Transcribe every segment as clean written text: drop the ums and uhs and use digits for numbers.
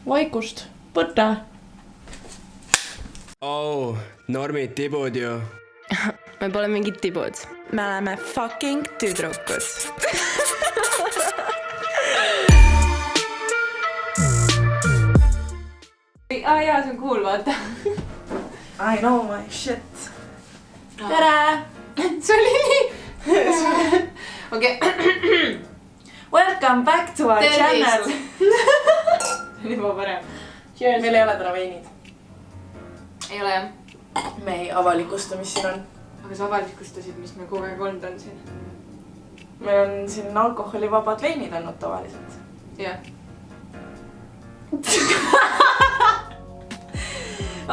Vaikust, võta. Normid tibud ju. Me pole mingid tibud. Me oleme fucking tüdrukud. Jaa, see on cool, vaata. I know my shit. Tere! See oli nii. Okei. Welcome back to our channel. Juba parem. Meil ei ole täna veinid. Ei ole jah. Me ei avalikusta, mis siin on. Aga sa avalikustasid, mis me kogu aeg olnud on siin. Meil on siin alkoholivabad veinid olnud tavaliselt. Jah.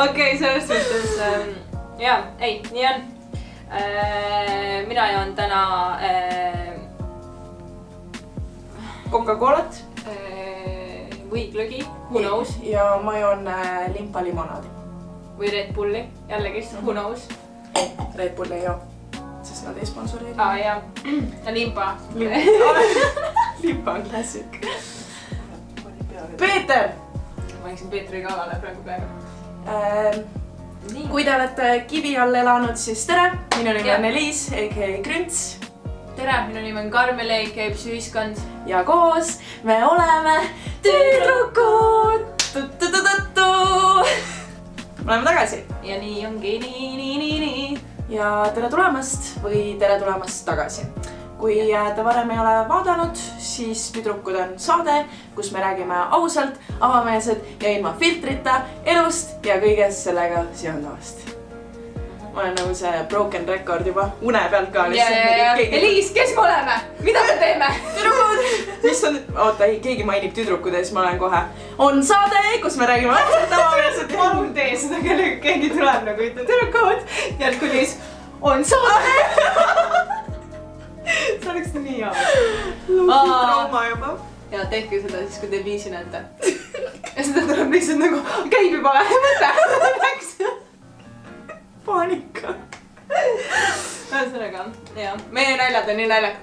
Okei, selles suhtes. Jaa, ei, nii on. Mina joon täna Coca-Colat. või glögi, who knows. Ja ma joon limpa limonaadi. Või Red Bulli, jällegi, who knows. Ei, Red Bulli ei joo, sest nad ei sponsoreeri. Jaa, limpa. Limpa on klassik. Peeter! Ma läksin Peetri kallale praegu. Kui te olete kivi all elanud, siis tere! Minu nimi on Eliis, a.k.a. Grünts. Tere, minu nimi on Karmel, a.k.a. Psühiskond. Ja koos me oleme tüdrukud! Tututututtu! Me oleme tagasi. Ja nii ongi, nii. Ja tere tulemast või tere tulemast tagasi. Kui te varem ei ole vaadanud, siis Tüdrukud on saade, kus me räägime ausalt, avameelselt ja ilma filtrita elust ja kõigest sellega seondavast. Ma olen nagu see broken record juba une pealt ka. Eliis, kes me oleme? Mida me teeme? Tüdrukud! Mis on? Oota, ei, keegi mainib Tüdrukud ja siis ma olen kohe. On saade, kus me räägime ausalt, avameelselt. Palun tee seda, kellega keegi tuleb nagu ütleb Tüdrukud. Järsku Eliis, on saade! See oleks nii hea. Trauma juba. Ja tehke seda siis, kui te Eliisi näete. Ja seda tuleb lihtsalt nagu, käib juba mõte. Läks. Paanika. Ühesõnaga, jah. Meie naljad on nii naljad.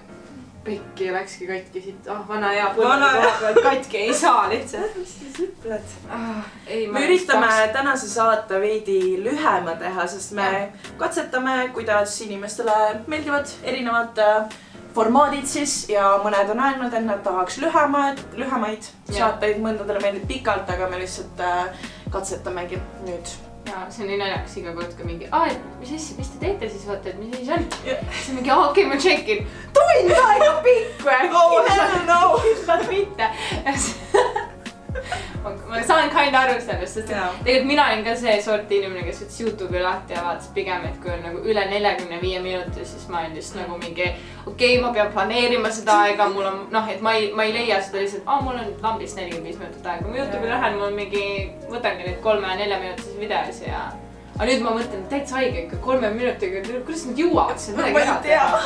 Pekki läkski katki siit. Vana hea põlve katki ei saa lihtsalt. Mis siis ütled? Me üritame tänase saate veidi lühema teha, sest me katsetame, kuidas inimestele meeldivad erinevad formaadid siis ja mõned on öelnud, et nad tahaks lühemaid saateid, mõndadele meeldib pikalt, aga me lihtsalt katsetamegi nüüd. Ja see on nii naljakas iga kord, kui mingi, mis te teete siis, vaata, et mis siis on? See on mingi, okei, ma tšekin. Tund aega pikk või? Oh, hell no! Nad mitte. Ma saan kinda aru sellest, sest tegelikult mina olin ka see sorti inimene, kes võttis YouTube'i lahti ja vaatas pigem, et kui on nagu üle 45 minuti, siis ma olin just nagu mingi, okei, ma pean planeerima seda aega, mul on, et ma ei leia seda lihtsalt, mul on lambis 45 minutit aega, kui ma YouTube'i lähen, mul on mingi, võtangi neid 3-4 minutisi videosi ja aga nüüd ma mõtlen, täitsa haige ikka 3 minutiga, kuidas nad jõuavad siin midagi ära teha.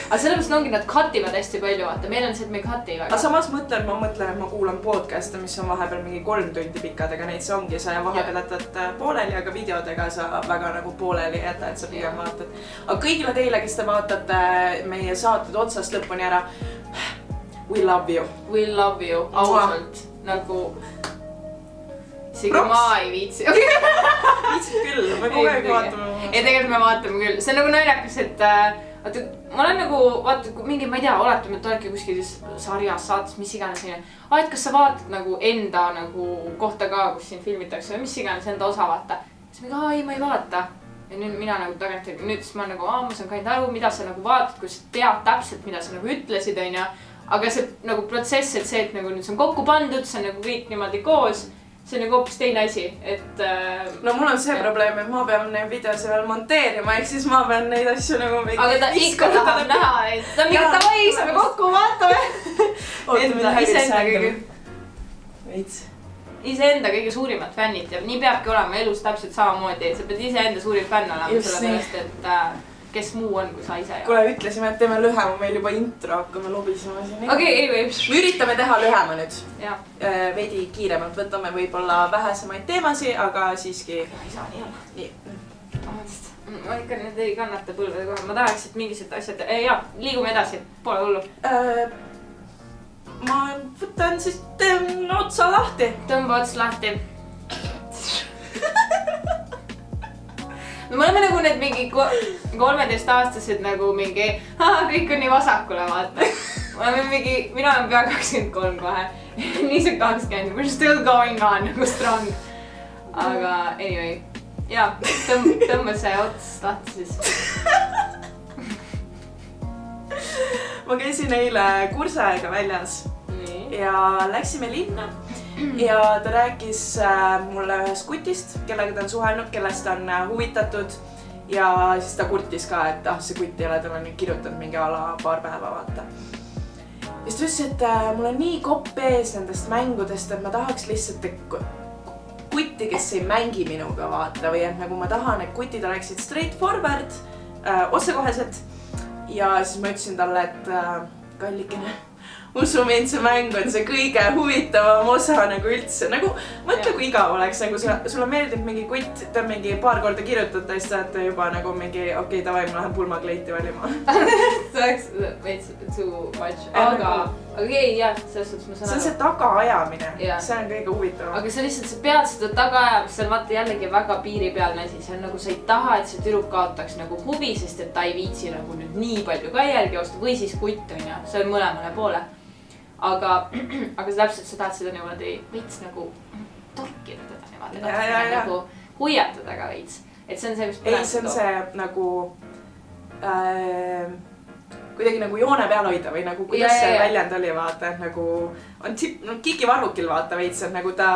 Aga sellepärast ongi, nad cutivad hästi palju, vaata, meil on see, et me cuti väga. Aga samas ma mõtlen, et ma kuulan podcast'e, mis on vahepeal mingi 3 tundi pikad, aga neid see ongi, sa vahepeal jätad pooleli, aga videodega sa väga nagu pooleli jäta, et sa pigem vaatad. Aga kõigile teile, kes te vaatate meie saated otsast lõpuni ära, we love you. We love you, ausalt, nagu... Isegi ma ei viitsi. Viitsid küll, me kogu aeg vaatame. Ei, tegelikult me vaatame küll. See on nagu naljakas, et ma olen nagu, vaata, mingi, ma ei tea, oletame, et oledki kuskil sarjas, saates, mis iganes. Et kas sa vaatad nagu enda nagu kohta ka, kus siin filmitakse või mis iganes enda osa vaata. Siis mingi, ma ei vaata. Ja nüüd mina nagu tagant, nüüd siis ma nagu, ma saan kind aru, mida sa nagu vaatad, kui sa tead täpselt, mida sa nagu ütlesid, on ja. Aga see nagu protsess, et see, et nagu nüüd see on kokku pandud, see on nagu kõik niimoodi koos. See on nagu hoopis teine asi, et... No mul on see probleem, et ma pean neid videosi veel monteerima, ehk siis ma pean neid asju nagu mingi... Aga ta ikka tahab näha, et ta mingi tavai, saame kokku, vaatame! Iseenda kõige suurimad fännid ja nii peabki olema elus täpselt samamoodi, et sa pead iseenda suurim fänn olema sellepärast, et kes muu on, kui sa ise ei ole. Kuule, ütlesime, et teeme lühema, meil juba intro hakkame lobisema siin. Okei, me üritame teha lühema nüüd. Jah. Veidi kiiremalt võtame võib-olla vähesemaid teemasi, aga siiski... Ei saa nii olla. Nii. Ma ikka nüüd ei kannata põlvede kohe. Ma tahaks, et mingised asjad... Jaa, liigume edasi. Pole hullu. Ma võtan siis otsa lahti. tõmba ots lahti. no me oleme nagu need mingi 13-aastased nagu mingi, kõik on nii vasakule, vaata. me oleme mingi, mina olen pea 23 kohe. nii see 20, we're still going on nagu strong. aga anyway, jaa, tõmba see ots lahti siis. ma käisin eile kursaega väljas ja läksime linna ja ta rääkis mulle ühest kutist, kellega ta on suhelnud, kellest ta on huvitatud ja siis ta kurtis ka, et see kutt ei ole talle nüüd kirjutanud mingi paar päeva, vaata. Ja siis ta ütles, et mul on nii kopp ees nendest mängudest, et ma tahaks lihtsalt kutti, kes ei mängi minuga, vaata, või et nagu ma tahan, et kutid oleksid straightforward, otsekohesed. Ja siis ma ütlesin talle, et kallikene, usu mind, see mäng on see kõige huvitavam osa nagu üldse. Nagu mõtle, kui igav oleks, nagu sulle meeldib mingi kutt, ta on mingi paar korda kirjutada ja siis saate juba nagu mingi okei, davai, ma lähen pulmakleiti valima. see oleks veits too much, aga okei, jah, selles suhtes ma saan aru. See on see tagaajamine, see on kõige huvitavam. Aga see lihtsalt, sa pead seda tagaajamist, see on vaata jällegi väga piiripealne asi, see on nagu sa ei taha, et see tüdruk kaotaks nagu huvi, sest et ta ei viitsi nagu nüüd nii palju ka järgi osta või siis kutt on ja see on mõlemale poole. Aga sa täpselt sa tahad seda niimoodi veits nagu torkida teda niimoodi, nagu huiatada ka veits. Et see on see, mis ei, see on see nagu kuidagi nagu joone peal hoida või nagu kuidas see väljend oli, vaata, et nagu on Kiki Varvukil, vaata veits, et nagu ta,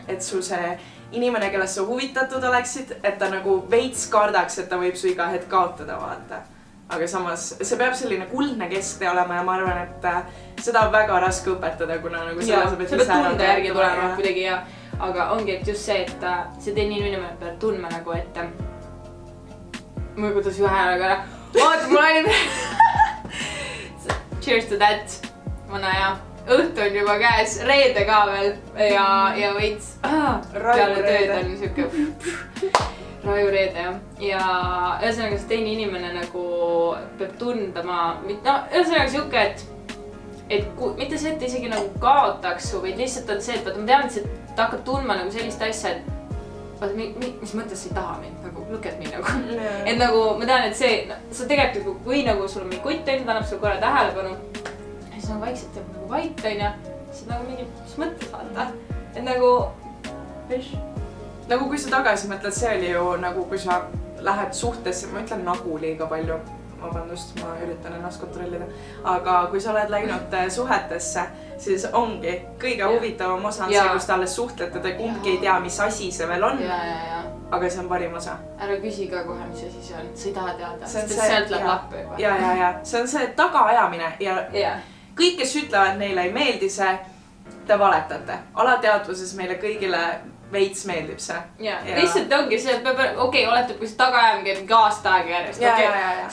et sul see inimene, kellest sa huvitatud oleksid, et ta nagu veits kardaks, et ta võib su iga hetk kaotada, vaata. Aga samas, see peab selline kuldne kesktee olema ja ma arvan, et seda on väga raske õpetada, kuna nagu sa pead tunda järgi tulema kuidagi ja aga ongi, et just see, et see teine inimene peab tundma nagu, et mul kuidas ühe häälega ära. Oota, mul oli cheers to that. Mõna ja õhtu on juba käes, reede ka veel ja veits peale tööd on niisugune rajureede ja ühesõnaga see teine inimene nagu peab tundama, no ühesõnaga siuke, et mitte see, et isegi nagu kaotaks su, vaid lihtsalt on see, et vaata ma tean, et ta hakkab tundma nagu sellist asja, et vaata, mis mõttes sa ei taha mind, nagu look at me nagu. Et nagu ma tean, et see, sa tegelikult või nagu sul on mingi kutt on, ta annab sulle korra tähelepanu ja siis on vaikselt teeb nagu vait on ja siis nagu mingi, mis mõttes vaata, et nagu nagu kui sa tagasi mõtled, see oli ju nagu kui sa lähed suhtesse, ma ütlen nagu liiga palju, vabandust, ma üritan ennast kontrollida, aga kui sa oled läinud suhetesse, siis ongi kõige huvitavam osa on see, kus te alles suhtlete, te kumbki ei tea, mis asi see veel on, aga see on parim osa. Ära küsi ka kohe, mis asi see on, sa ei taha teada, sest sealt läheb lappu juba. Ja, see on see tagaajamine ja kõik, kes ütlevad, neile ei meeldi see, te valetate. Alateadvuses meile kõigile veits meeldib see. Lihtsalt ongi see, et peab, oletab, kui see tagaajam käib mingi aasta aega järjest.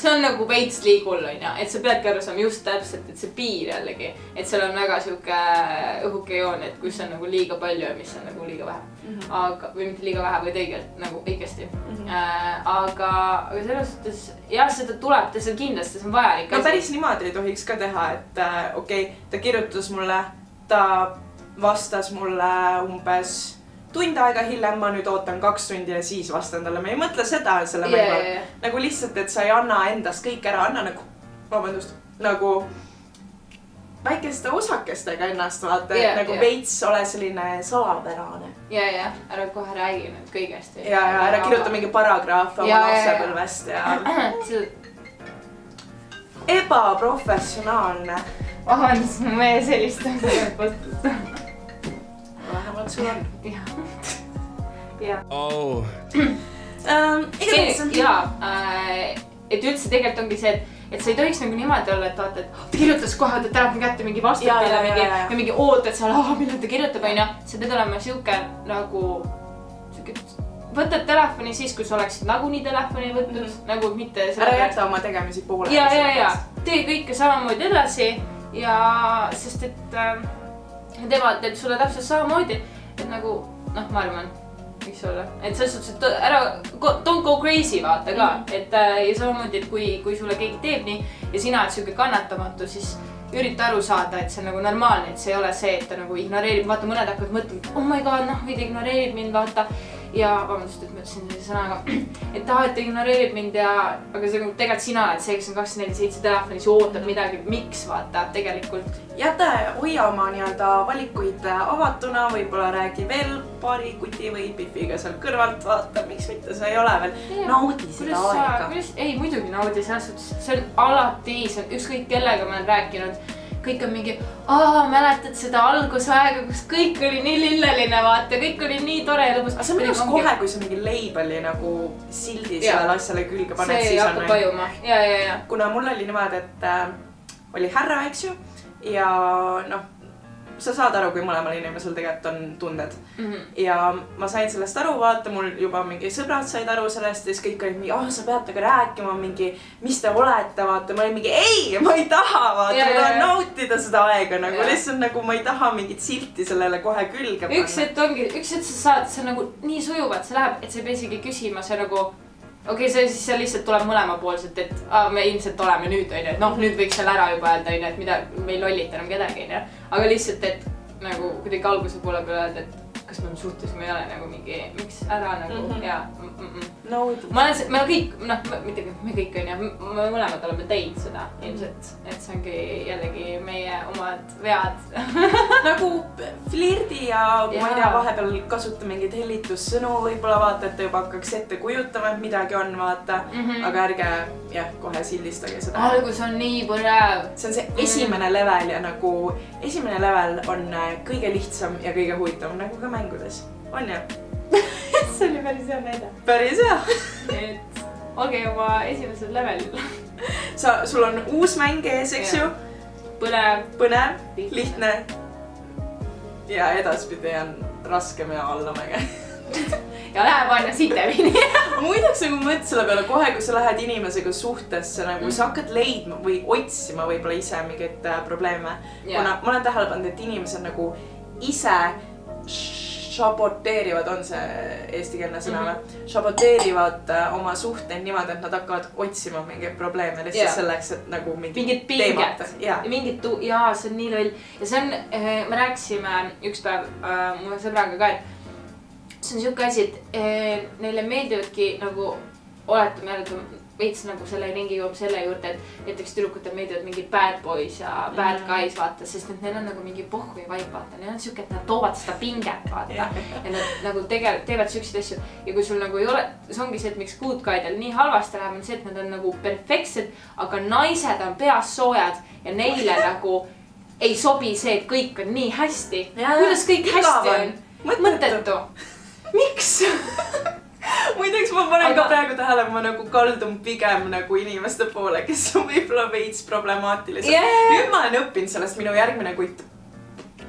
See on nagu veits liigul on ja, et sa peadki aru saama just täpselt, et see piir jällegi, et seal on väga siuke õhuke joon, et kus on nagu liiga palju ja mis on nagu liiga vähe. Aga, või mitte liiga vähe, vaid nagu õigesti. Aga selles suhtes, jah, seda tuleb, see on kindlasti, see on vajalik. No päris niimoodi ei tohiks ka teha, et ta kirjutas mulle, ta vastas mulle umbes tund aega hiljem, ma nüüd ootan 2 tundi ja siis vastan talle. Me ei mõtle seda selle mängu. Nagu lihtsalt, et sa ei anna endast kõik ära, anna nagu, vabandust, nagu väikeste osakestega ennast, vaata, et nagu veits ole selline salapärane. Ja, ära kohe räägi nüüd kõigest. Ja, ära kirjuta mingi paragraaf oma lapsepõlvest ja ebaprofessionaalne. Vabandust, meie sellist on vähemalt sul on. Et üldse tegelikult ongi see, et sa ei tohiks nagu niimoodi olla, et vaata, et ta kirjutas kohe, ta tänab kätte mingi vastutajale ja mingi ootad seal, millal ta kirjutab, on ja sa pead olema siuke nagu võtad telefoni siis, kui sa oleksid nagunii telefoni võtnud, nagu mitte ära jäta oma tegemisi poole. Ja, tee kõike samamoodi edasi ja sest et tema teeb sulle täpselt samamoodi, et nagu, ma arvan, võiks olla. Et selles suhtes, et ära, don't go crazy vaata ka, et ja samamoodi, et kui sulle keegi teeb nii ja sina oled siuke kannatamatu, siis ürita aru saada, et see on nagu normaalne, et see ei ole see, et ta nagu ignoreerib, vaata mõned hakkavad mõtlema, oh my god, noh, või ta ignoreerib mind, vaata. Ja vabandust, et ma ütlesin sellise sõnaga, et ta ignoreerib mind ja, aga see tegelikult sina oled see, kes on 24/7 telefonis, ootab midagi, miks vaata tegelikult. Jäta, hoia oma nii-öelda valikuid avatuna, võib-olla räägi veel paari kuti või Biffiga seal kõrvalt, vaata, miks mitte, sa ei ole veel naudi seda aega. Ei, muidugi naudi, selles suhtes, see on alati, see on ükskõik kellega ma olen rääkinud. Kõik on mingi, mäletad seda algusaega, kus kõik oli nii lilleline, vaata, kõik oli nii tore ja lõbus. Aga see on minu arust kohe, kui sa mingi labeli nagu sildi sellele asjale külge paned, siis on hakkab vajuma. Ja. Kuna mul oli niimoodi, et oli härra, eks ju, ja noh, sa saad aru, kui mõlemal inimesel tegelikult on tunded. Ja ma sain sellest aru, vaata, mul juba mingi sõbrad said aru sellest ja siis kõik olid mingi, sa pead temaga rääkima mingi, mis te olete, vaata, ma olin mingi, ei, ma ei taha, vaata, ma tahan nautida seda aega, nagu lihtsalt nagu ma ei taha mingit silti sellele kohe külge panna. Üks hetk sa saad, see on nagu nii sujuvad, see läheb, et sa ei pea isegi küsima, see nagu okei, see lihtsalt tuleb mõlemapoolselt, et me ilmselt oleme nüüd, onju, et noh, nüüd võiks seal ära juba öelda, onju, et mida me ei lollita enam kedagi, onju. Aga lihtsalt, et nagu kuidagi alguse poole peale öelda, et kas me suhtes, me ei ole nagu mingi, miks ära nagu, ja. Ma olen, me kõik, noh, mitte me kõik onju, me mõlemad oleme teinud seda ilmselt, et see ongi jällegi meie omad vead. Nagu flirdi ja ma ei tea, vahepeal kasuta mingid hellitussõnu, võib-olla vaata, et ta juba hakkaks ette kujutama, et midagi on, vaata, aga ärge kohe sildistage seda. Algus on nii põnev. See on see esimene level ja nagu esimene level on kõige lihtsam ja kõige huvitavam, nagu ka mängudes. On ju? See oli päris hea näide. Päris hea. Et olge juba esimesel levelil. Sul on uus mäng ees, eks ju? Põnev, lihtne. Ja edaspidi on raskem ja allamäge. Ja läheb aina sitemini. Muideks nagu mõt selle peale kohe, kui sa lähed inimesega suhtesse, nagu sa hakkad leidma või otsima võib-olla ise mingeid probleeme. Kuna ma olen tähele pannud, et inimesed nagu ise saboteerivad, on see eestikeelne sõna või? Saboteerivad oma suhteid niimoodi, et nad hakkavad otsima mingeid probleeme lihtsalt selleks, et nagu mingit pinget. Jaa, see on nii loll. Ja see on, me rääkisime üks päev mu sõbraga ka, et see on siuke asi, et neile meeldivadki nagu oletame jälle veits nagu selle ringi jõuab selle juurde, et näiteks tüdrukutel meeldivad mingid bad boys ja bad guys, vaata, sest et neil on nagu mingi pohhu ja vaip, vaata, neil on siuke, et nad toovad seda pinget, vaata, ja nad nagu teevad siukseid asju ja kui sul nagu ei ole, see ongi see, et miks good guydel nii halvasti läheb, on see, et nad on nagu perfektsed, aga naised on peas soojad ja neile nagu ei sobi see, et kõik on nii hästi. Kuidas kõik hästi on? Mõttetu. Miks? Muideks ma panen ka praegu tähele, ma nagu kaldun pigem nagu inimeste poole, kes on võib-olla veits problemaatilised. Nüüd ma olen õppinud sellest, minu järgmine kutt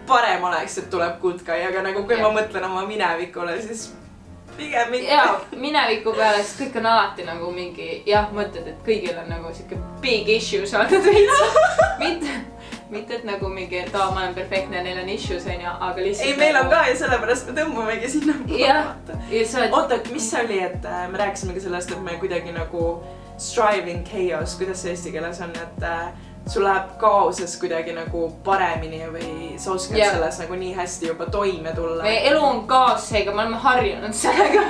parem oleks, et tuleb good guy, aga nagu kui ma mõtlen oma minevikule, siis pigem mitte. Jaa, mineviku peale, siis kõik on alati nagu mingi, mõtled, et kõigil on nagu siuke big issue saadud veits. Mitte, et nagu mingi, et ma olen perfektne ja neil on issues, aga lihtsalt... Ei, meil on ka ja sellepärast me tõmbamegi sinna poole. Oota, mis see oli, et me rääkisimegi sellest, et me kuidagi nagu striving chaos, kuidas see eesti keeles on, et sul läheb kaoses kuidagi nagu paremini või sa oskad selles nagu nii hästi juba toime tulla. Meie elu on kaos, seega me oleme harjunud sellega.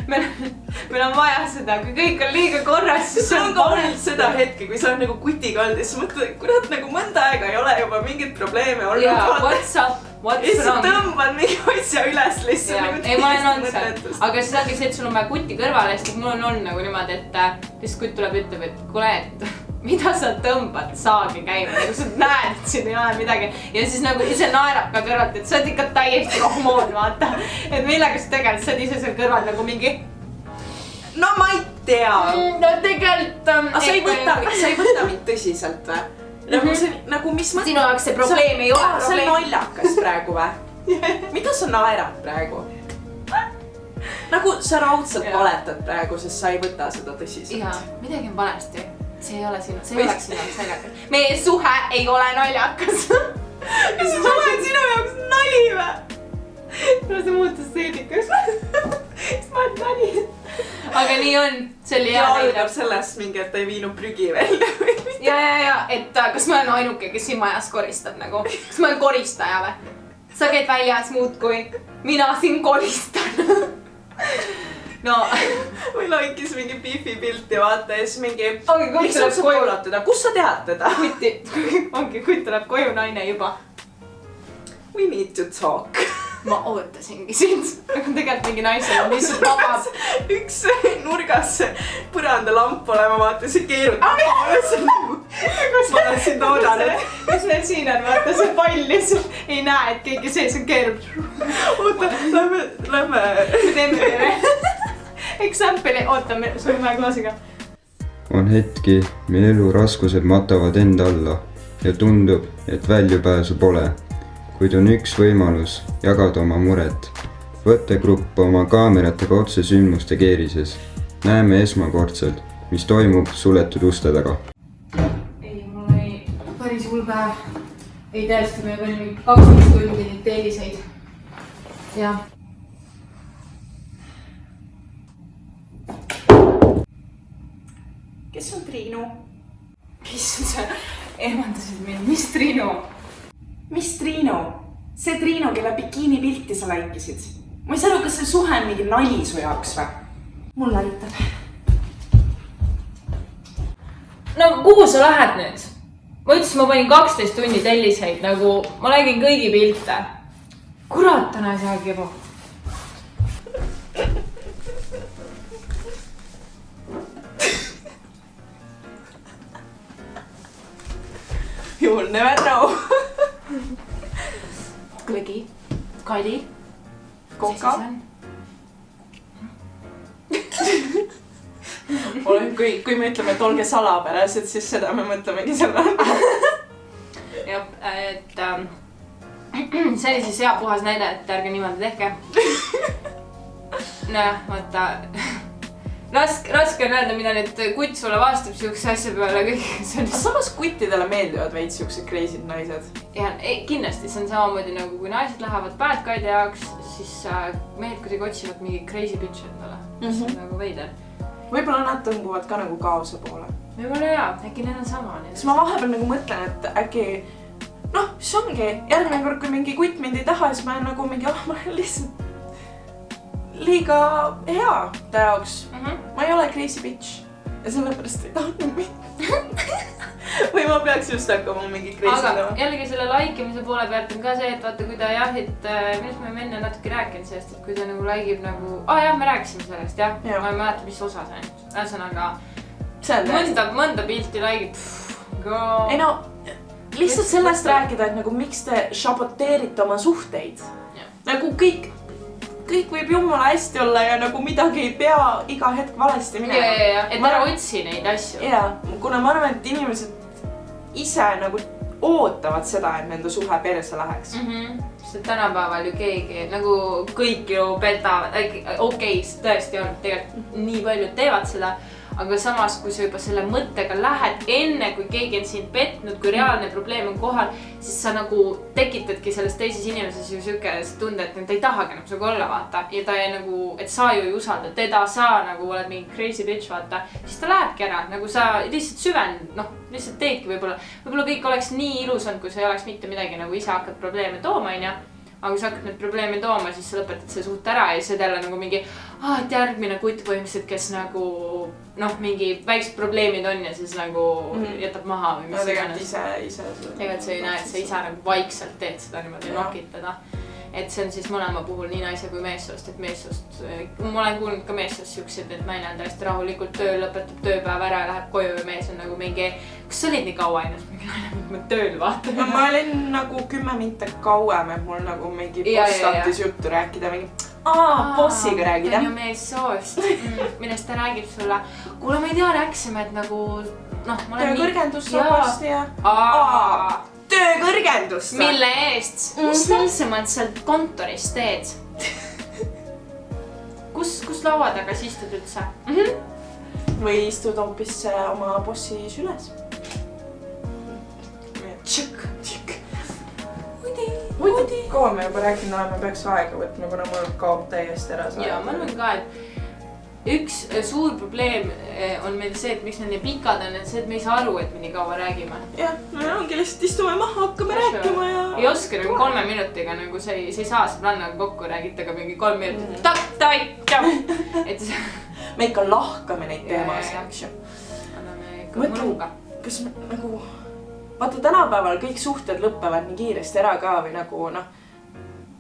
Meil on vaja seda, kui kõik on liiga korras, siis see on ka olnud seda hetke, kui sa on nagu kutiga olnud ja siis mõtled, et kurat nagu mõnda aega ei ole juba mingit probleeme olnud. Jaa, what's up, what's wrong? Tõmbad mingi asja üles lihtsalt. Ei, ma olen olnud seal, aga see ongi see, et sul on vaja kuti kõrvale, sest mul on olnud nagu niimoodi, et lihtsalt kutt tuleb ütleb, et kuule, mida sa tõmbad, saagi käima, nagu sa näed, et siin ei ole midagi ja siis nagu ise naerab ka kõrvalt, et sa oled ikka täiesti hormoon, vaata, et millega sa tegeled, sa oled ise seal kõrval nagu mingi no ma ei tea. No tegelikult aga sa ei võta mind tõsiselt või? Nagu see, nagu mis mõttes? Sinu jaoks see probleem ei ole see on naljakas praegu või? Mida sa naerad praegu? Nagu sa raudselt valetad praegu, sest sa ei võta seda tõsiselt. Jaa, midagi on valesti. See ei ole sinu, see ei oleks sinu jaoks naljakas. Meie suhe ei ole naljakas. Kas see suhe on sinu jaoks nali või? No see muutus seedikas. Siis ma olen nali. Aga nii, nii on, see oli hea ja näide. algab sellest mingi, et ta ei viinud prügi välja. ja, et kas ma olen ainuke, kes siin majas koristab nagu. Kas ma olen koristaja või? Sa käid väljas muudkui. Mina siin koristan. No. või laikis mingi Biffi pilti vaata ja siis mingi Kutt tuleb koju. Teda? Kus sa tead teda? Kutt tuleb koju naine juba. We need to talk. Ma ootasingi sind. Aga tegelikult mingi naisel on lihtsalt vabab. Üks nurgas põrandalamp olema vaata, see keerutab. Ma olen sind oodanud. Mis meil siin on, vaata see pall lihtsalt ei näe, et keegi sees on keerub. Oota, lähme. Me teeme example'i, ootame, sul on vaja klaasiga. On hetki, mil elu raskused matavad enda alla ja tundub, et väljupääsu pole. Kuid on üks võimalus jagada oma muret. Võttegrupp oma kaameratega otse sündmuste keerises. Näeme esmakordselt, mis toimub suletud uste taga. Ei, mul oli päris hull päev. Ei tõesti, me olime 12 tundi neid teeliseid. Jah. Kes on Triinu? Issand, sa eemandasid mind. Mis Triinu? Mis Triinu? See Triinu, kelle bikiini pilti sa laikisid. Ma ei saa aru, kas see suhe on mingi nali su jaoks või? Mul näitab. No kuhu sa lähed nüüd? Ma ütlesin, ma panin 12 tundi telliseid, nagu ma nägin kõigi pilte. Kurat, täna ei saagi juba. You'll never know. Kõigi, Kali, Koka. Kui me ütleme, et olge salapärased, siis seda me mõtlemegi selle. Jah, et see oli siis hea puhas näide, et ärge niimoodi tehke. Nojah, vaata. Raske on öelda, mida nüüd kutt sulle vastab siukse asja peale kõik. Samas kuttidele meeldivad veits siuksed crazy'd naised. Ja kindlasti see on samamoodi nagu kui naised lähevad bad guy'de jaoks, siis mehed kuidagi otsivad mingi crazy bitch endale. See on nagu veider. Võib-olla nad tõmbuvad ka nagu kaose poole. Võib-olla jaa, äkki need on sama. Siis ma vahepeal nagu mõtlen, et äkki siis ongi järgmine kord, kui mingi kutt mind ei taha, siis ma nagu mingi, ma olen lihtsalt liiga hea ta jaoks. Ma ei ole crazy bitch ja sellepärast ei tahtnud mind. Või ma peaks just hakkama mingi crazy aga tema. jällegi selle laikimise poole pealt on ka see, et vaata, kui ta jah, et millest me enne natuke rääkinud sellest, et kui ta nagu laikib nagu... jah, me rääkisime sellest, jah. Ma ei mäleta, mis osa see on. Ühesõnaga, mõnda pilti laikib. Ei no, lihtsalt sellest rääkida, et nagu miks te šaboteerite oma suhteid. Nagu kõik võib jumala hästi olla ja nagu midagi ei pea iga hetk valesti minema. Ja, et ära otsi neid asju. Ja, kuna ma arvan, et inimesed ise nagu ootavad seda, et nende suhe perse läheks. Sest tänapäeval ju keegi, nagu kõik ju petavad, okei, tõesti on, tegelikult nii paljud teevad seda, aga samas, kui sa juba selle mõttega lähed enne, kui keegi on sind petnud, kui reaalne probleem on kohal, siis sa nagu tekitadki selles teises inimeses ju siuke tunde, et ta ei tahagi enam sinuga olla, vaata. Ja ta ei nagu, et sa ju ei usalda teda, sa nagu oled mingi crazy bitch, vaata. Siis ta lähebki ära, nagu sa lihtsalt süvend, lihtsalt teedki võib-olla kõik oleks nii ilus on, kui sa ei oleks mitte midagi nagu ise hakkad probleeme tooma, onja. Aga kui sa hakkad need probleeme tooma, siis sa lõpetad see suht ära ja see jälle nagu mingi, et järgmine kutt põhimõtteliselt, kes nagu mingi väiksed probleemid on ja siis nagu jätab maha või mis tegelikult ise. Tegelikult sa ei näe, et sa ise nagu vaikselt teed seda niimoodi nokitada. Et see on siis mõlema puhul nii naise kui meessoost, et meessoost, ma olen kuulnud ka meessoost siuksed, et naine on täiesti rahulikult tööl, lõpetab tööpäev ära ja läheb koju ja mees on nagu mingi, kas sa olid nii kaua ainult mingi naine, ma tööl vaata? Ma olin nagu 10 minta kauem, et mul nagu mingi boss tahtis juttu rääkida, mingi bossiga räägida. On ju meessoost, millest ta räägib sulle. Kuule, ma ei tea, rääkisime, et nagu, töökõrgendus saabast ja... Töökõrgendust! Mille eest? Mis täpsemalt sealt kontorist teed? Kus laua taga sa istud üldse? Või istud hoopis oma bossi süles? Tšõk. Muidu kaua me juba rääkinud oleme, peaks aega võtma, kuna mul kaob täiesti ära. Ja ma arvan ka, et üks suur probleem on meil see, et miks me nii pikad on, et see, et me ei saa aru, et me nii kaua räägime. Jah, me ongi lihtsalt istume maha, hakkame rääkima ja... Ei oska nagu 3 minutiga, nagu sa ei saa seda planna kokku, räägite aga mingi 3 minutit. Et me ikka lahkame neid teemasid, eks ju. Anname ikka mõruga. Kas nagu... Vaata, tänapäeval kõik suhted lõppevad nii kiiresti ära ka või nagu,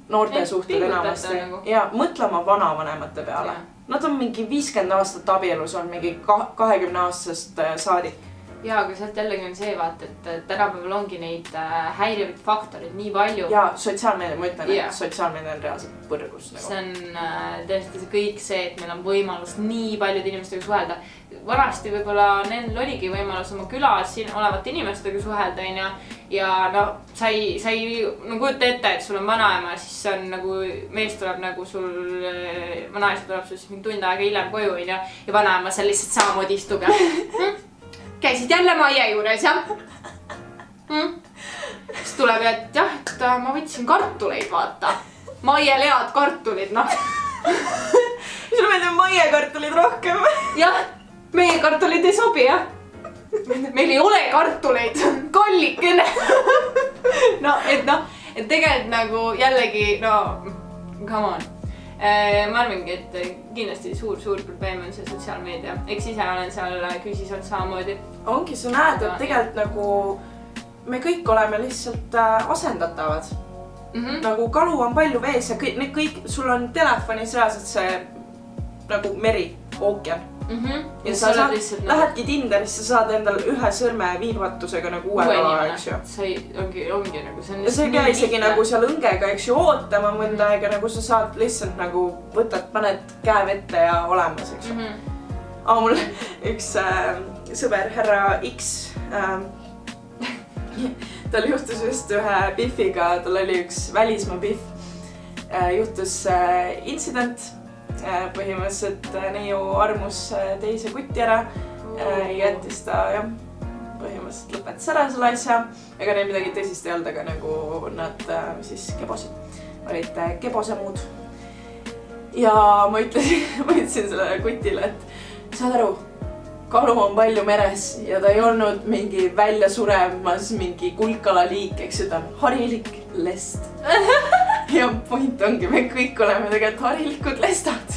noorte suhted enamasti. Ja mõtlema vanavanemate peale. Nad on mingi 50 aastat abielus, on mingi 20 aastast saadik. Jaa, aga sealt jällegi on see vaat, et tänapäeval ongi neid häirivaid faktorid nii palju. Ja sotsiaalmeedia, ma ütlen, et sotsiaalmeedia on reaalselt põrgus. See on tõesti kõik see, et meil on võimalus nii paljude inimestega suhelda. Vanasti võib-olla neil oligi võimalus oma külas olevate inimestega suhelda, ja sa ei kujuta ette, et sul on vanaema, siis see on nagu, mees tuleb nagu sul, vanaisa tuleb sul siis mingi tund aega hiljem koju, ja vanaema seal lihtsalt samamoodi istub ja käisid jälle Maie juures, jah? Siis tuleb, et jah, et ma võtsin kartuleid, vaata. Maiel head kartulid, Sulle meeldib Maie kartulid rohkem? Jah, meie kartulid ei sobi, jah. Meil ei ole kartuleid, kallikene. Et tegelikult nagu jällegi, come on. Ma arvangi, et kindlasti suur probleem on see sotsiaalmeedia. Eks ise olen seal küsis olnud samamoodi. Ongi, sa näed, et tegelikult nagu me kõik oleme lihtsalt asendatavad. Nagu kalu on palju vees ja kõik, sul on telefonis reaalselt see nagu meri, ookean. Ja sa lähedki Tinderisse, sa saad endal ühe sõrme viivatusega nagu uue kala, eks ju. See ongi nagu, see on ja sa ei pea isegi nagu seal õngega, eks ju, ootama mõnda aega, nagu sa saad lihtsalt nagu paned käe vette ja olemas, eks ju. Aga mul üks sõber, härra X, tal juhtus just ühe Biffiga, tal oli üks välismaa Biff, juhtus incident. Põhimõtteliselt neiu armus teise kutti ära, jättis ta põhimõtteliselt lõpetas ära selle asja, ega neil midagi tõsist ei olnud, aga nagu nad siis kebosid, olid kebosemuud. Ja ma ütlesin sellele kutile, et saad aru, kalu on palju meres ja ta ei olnud mingi välja suremas mingi kulkalaliik, eks ju, ta on harilik lest. Ja point ongi, me kõik oleme tegelikult harilikud lestad.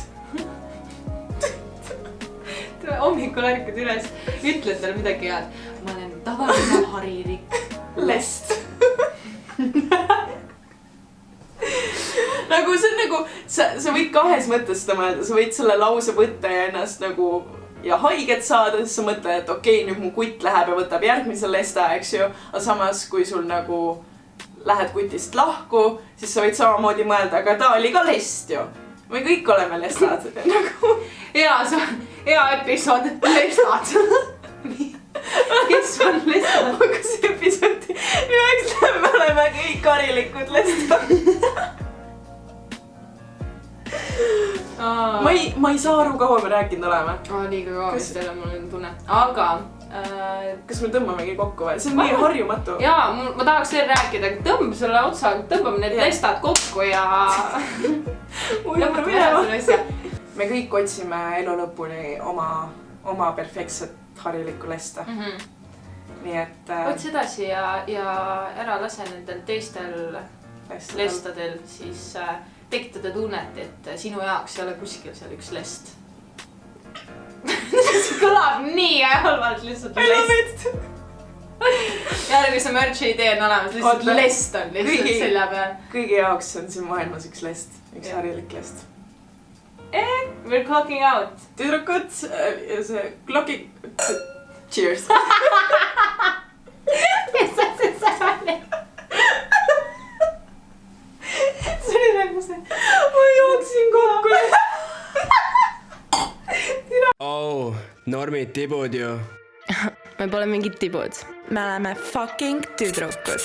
Hommikul ärkad üles, ütled talle midagi head. Ma olen tavaline harilik lest. Nagu see on nagu, sa võid kahes mõttes seda mõelda, sa võid selle lause võtta ja ennast nagu ja haiget saada, siis sa mõtled, et okei, nüüd mu kutt läheb ja võtab järgmise lesta, eks ju. Aga samas, kui sul nagu lähed kutist lahku, siis sa võid samamoodi mõelda, aga ta oli ka lest ju. Me kõik oleme lestad. Hea episood, lestad. Kes on lestad? Aga see episoodi nimeks me oleme kõik harilikud lestad. Ma ei saa aru, kaua me rääkinud oleme. Liiga kaua vist jälle mul on tunne. Aga... kas me tõmbamegi kokku või? See on nii harjumatu. Jaa, ma tahaks veel rääkida, tõmba selle otsa, tõmbame need lestad kokku ja... Me kõik otsime elu lõpuni oma perfektset harilikku lesta. Nii et... Ots edasi ja ära lase nendel teistel lestadel siis tekitada tunnet, et sinu jaoks ei ole kuskil seal üks lest. See kõlab nii halvalt lihtsalt lest. Ja kui see merch'i idee on olemas, lihtsalt lest on lihtsalt selja peal. Kõigi jaoks on siin maailmas üks lest, üks harilik lest. We're clocking out. Tüdrukud, see clocking... Cheers. Kes on see sajane? See oli nagu see... Ma jooksin kokku. Normid tibud ju. Me pole mingid tibud. Me oleme fucking tüdrukud.